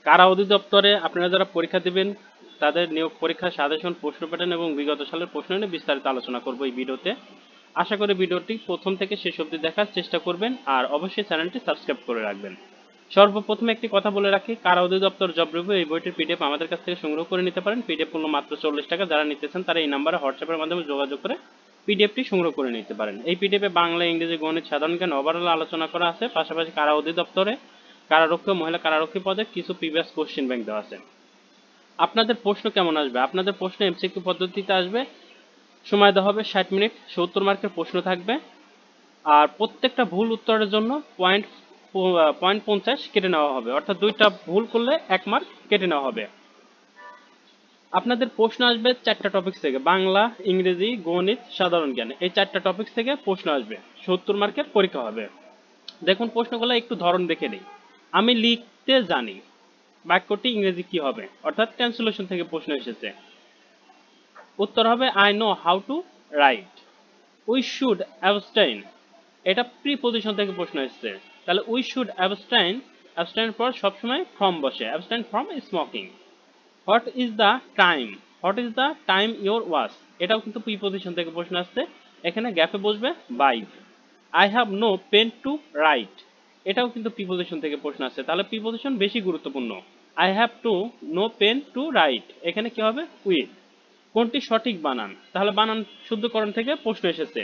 কারা অধিদপ্তরে আপনারা যারা পরীক্ষা দিবেন তাদের নিয়োগ পরীক্ষার সাজেশন, প্রশ্ন প্যাটার্ন এবং বিগত সালের প্রশ্ন নিয়ে বিস্তারিত আলোচনা করব এই ভিডিওতে। আশা করি ভিডিওটি প্রথম থেকে শেষ অবধি দেখার চেষ্টা করবেন আর অবশ্যই চ্যানেলটি সাবস্ক্রাইব করে রাখবেন। সর্বপ্রথমে একটি কথা বলে রাখি, কারা অধিদপ্তর জব রিভিউ এই বইটির পিডিএফ আমাদের কাছ থেকে সংগ্রহ করে নিতে পারেন। পিডিএফ মূল্য মাত্র 40 টাকা। যারা নিতেছেন তারা এই নাম্বারে হোয়াটসঅ্যাপের মাধ্যমে যোগাযোগ করে পিডিএফটি সংগ্রহ করে নিতে পারেন। এই পিডিএফে বাংলা, ইংরেজি, গণিত, সাধারণ জ্ঞান ওভারঅল আলোচনা করা আছে। পাশাপাশি কারা অধিদপ্তরে কারারক্ষী, মহিলা কারারক্ষী পদে কিছু প্রিভিয়াস কোশ্চেন ব্যাংক দেওয়া আছে। আপনাদের প্রশ্ন কেমন আসবে? আপনাদের প্রশ্ন এমসিকিউ পদ্ধতিতে আসবে। সময় দেওয়া হবে 60 মিনিট। 70 মার্কের প্রশ্ন থাকবে আর প্রত্যেকটা ভুল উত্তরের জন্য পয়েন্ট 50 কেটে নেওয়া হবে, অর্থাৎ দুইটা ভুল করলে 1 মার্ক কেটে নেওয়া হবে। আপনাদের প্রশ্ন আসবে 4টা টপিকস থেকে, বাংলা, ইংরেজি, গণিত, সাধারণ জ্ঞান। এই 4টা টপিকস থেকে প্রশ্ন আসবে। 70 মার্কের পরীক্ষা হবে। দেখুন প্রশ্নগুলো একটু ধরন দেখে নিই। আমি লিখতে জানি, বাক্যটি ইংরেজি কি হবে? অর্থাৎ ট্রান্সলেশন থেকে প্রশ্ন এসেছে। উত্তর হবে I know how to right. We should abstain, এটা প্রিপজিশন থেকে প্রশ্ন এসেছে। তাহলে উই শুড অ্যাবস্টেইন, অ্যাবস্টেইন পর সবসময় ফ্রম বসে, abstain from smoking. What is the time, what is the time your watch, এটাও কিন্তু প্রিপজিশন থেকে প্রশ্ন আসছে। এখানে গ্যাপে বসবে by. I have no pen to write, এটাও কিন্তু প্রিপজিশন থেকে প্রশ্ন আসছে। তাহলে প্রিপজিশন বেশি গুরুত্বপূর্ণ। I have to no pen to write, এখানে কি হবে? উইথ। কোনটি সঠিক বানান? তাহলে বানান শুদ্ধকরণ থেকে প্রশ্ন এসেছে।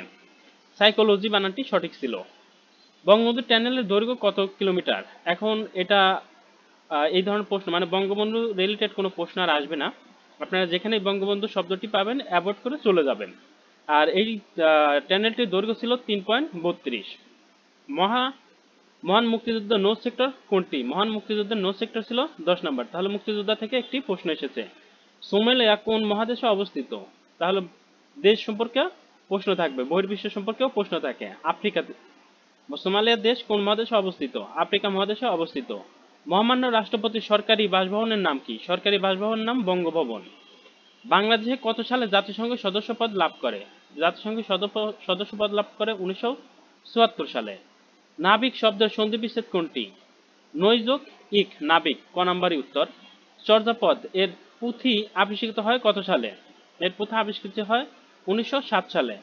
সাইকোলজি বানানটি সঠিক ছিল। বঙ্গবন্ধু টানেলের দৈর্ঘ্য কত কিলোমিটার? এখন এটা এই ধরনের প্রশ্ন মানে বঙ্গবন্ধু রিলেটেড কোনো প্রশ্ন আর আসবে না। আপনারা যেখানে বঙ্গবন্ধু শব্দটি পাবেন অ্যাভয়েড করে চলে যাবেন। আর এই টানেলটির দৈর্ঘ্য ছিল 3.32। মহান মুক্তিযুদ্ধ নো সেক্টর কোনটি? মহান মুক্তিযুদ্ধের নো সেক্টর ছিল 10 নম্বর। তাহলে মুক্তিযোদ্ধা থেকে একটি প্রশ্ন এসেছে। সোমালিয়া কোন মহাদেশে অবস্থিত? তাহলে দেশ সম্পর্কে প্রশ্ন থাকবে, বহির্বিশ্ব সম্পর্কেও প্রশ্ন থাকে। আফ্রিকাতে। সোমালিয়া দেশ কোন মহাদেশে অবস্থিত? আফ্রিকা মহাদেশে অবস্থিত। মহামান্য রাষ্ট্রপতির সরকারি বাসভবনের নাম কি? সরকারি বাসভবনের নাম বঙ্গভবন। বাংলাদেশে কত সালে জাতিসংঘের সদস্যপদ লাভ করে? জাতিসংঘের সদস্যপদ লাভ করে 1974 সালে। নাবিক শব্দের সন্ধি বিচ্ছেদ কোনটি? নই যোগ ইক, নাবিক। ক নাম্বারই উত্তর। চর্যাপদ এর পুঁথি আবিষ্কৃত হয় কত সালে? এর পুঁথি আবিষ্কৃত হয় 1907 সালে।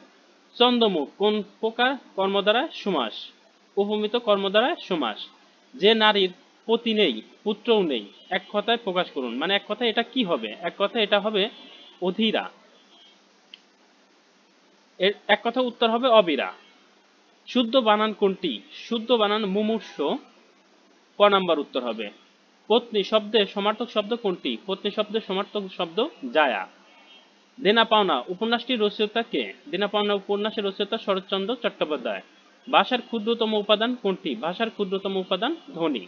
চন্দ্রমুখ কোন প্রকার কর্মদ্বারা সমাস? উপমিত কর্মদ্বারা সমাস। যে নারীর পতি নেই, পুত্রও নেই, এক কথায় প্রকাশ করুন। মানে এক কথায় এটা কি হবে? এক কথায় এটা হবে অধীরা। এর এক কথা উত্তর হবে অবিরা। শুদ্ধ বানান কোনটি? শুদ্ধ বানান মুমূর্ষ। ক নাম্বার উত্তর হবে। পত্নী শব্দের সমার্থক শব্দ কোনটি? পত্নী শব্দের সমার্থক শব্দ জায়া। দেনা পাওনা উপন্যাসটির রচয়িতা কে? দেনা পাওনা উপন্যাসের রচয়িতা শরৎচন্দ্র চট্টোপাধ্যায়। ভাষার ক্ষুদ্রতম উপাদান কোনটি? ভাষার ক্ষুদ্রতম উপাদান ধ্বনি।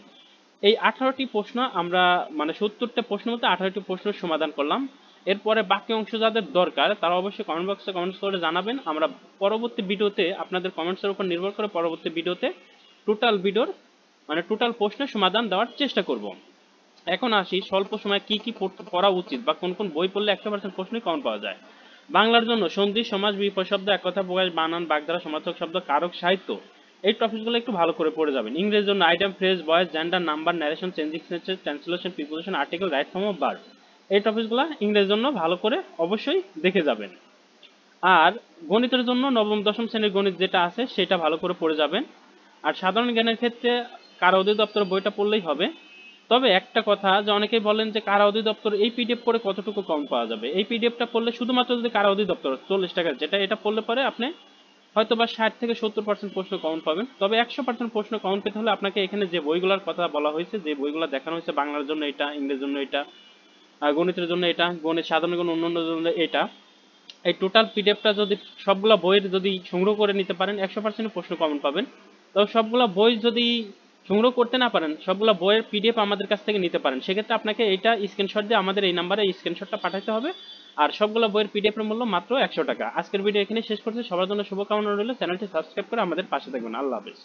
এই 18টি প্রশ্ন আমরা মানে 70টা প্রশ্ন মধ্যে 18টি প্রশ্নের সমাধান করলাম। এরপরে বাকি অংশ যাদের দরকার তারা অবশ্যই কমেন্ট বক্সে কমেন্টস করে জানাবেন। আমরা পরবর্তী ভিডিওতে আপনাদের কমেন্টসের উপর নির্ভর করে পরবর্তী ভিডিওতে টোটাল প্রশ্নের সমাধান দেওয়ার চেষ্টা করব। এখন আসি স্বল্প সময়ে কি কি পড়া উচিত বা কোন কোন বই পড়লে 100% প্রশ্নই কমন পাওয়া যায়। বাংলার জন্য সন্ধি, সমাস, বিপরীত শব্দ, এক কথা প্রকাশ, বানান, বাগধারা, সমার্থক শব্দ, কারক, সাহিত্য, এই টপিকসগুলো একটু ভালো করে পড়ে যাবেন। ইংরেজির জন্য item, phrase, voice, gender, number, narration, changing sentence, translation, preposition, article, right form of verb, এই টপিকসগুলো ইংরেজির জন্য ভালো করে অবশ্যই দেখে যাবেন। আর গণিতের জন্য নবম দশম শ্রেণীর গণিত যেটা আছে সেটা ভালো করে পড়ে যাবেন। আর সাধারণ জ্ঞানের ক্ষেত্রে কারা অধিদপ্তর বইটা পড়লেই হবে। তবে একটা কথা, যে অনেকেই বলেন যে কারা অধিদপ্তর এই পিডিএফ পড়ে কতটুকু কম পাওয়া যাবে। এই পিডিএফটা পড়লে শুধুমাত্র যদি কারা অধিদপ্তর 40 টাকার যেটা, এটা পড়লে পরে আপনি হয়তো বা 60 থেকে 70% প্রশ্ন কমন পাবেন। তবে 100% প্রশ্ন কমন পেতে হলে আপনাকে এখানে যে বইগুলোর কথা বলা হয়েছে, যে বইগুলো দেখানো হয়েছে, বাংলার জন্য এটা, ইংরেজির জন্য এটা, গণিতের জন্য এটা, গণিত সাধারণ জ্ঞান অন্যান্য জন্য এটা, এই টোটাল পিডিএফটা যদি সবগুলা বইয়ের যদি সংগ্রহ করে নিতে পারেন 100% প্রশ্ন কমন পাবেন। তবে সবগুলা বই যদি সংগ্রহ করতে না পারেন, সবগুলা বইয়ের পিডিএফ আমাদের কাছ থেকে নিতে পারেন। সেক্ষেত্রে আপনাকে এইটা স্ক্রিনশট দিয়ে আমাদের এই নাম্বারে স্ক্রিনশটটা পাঠাতে হবে। আর সবগুলা বইয়ের পিডিএফ এর মূল্য মাত্র 100 টাকা। আজকের ভিডিও এখানে শেষ করছি। সবার জন্য শুভকামনা রইল। চ্যানেলটি সাবস্ক্রাইব করে আমাদের পাশে থাকবেন। আল্লাহ হাফেজ।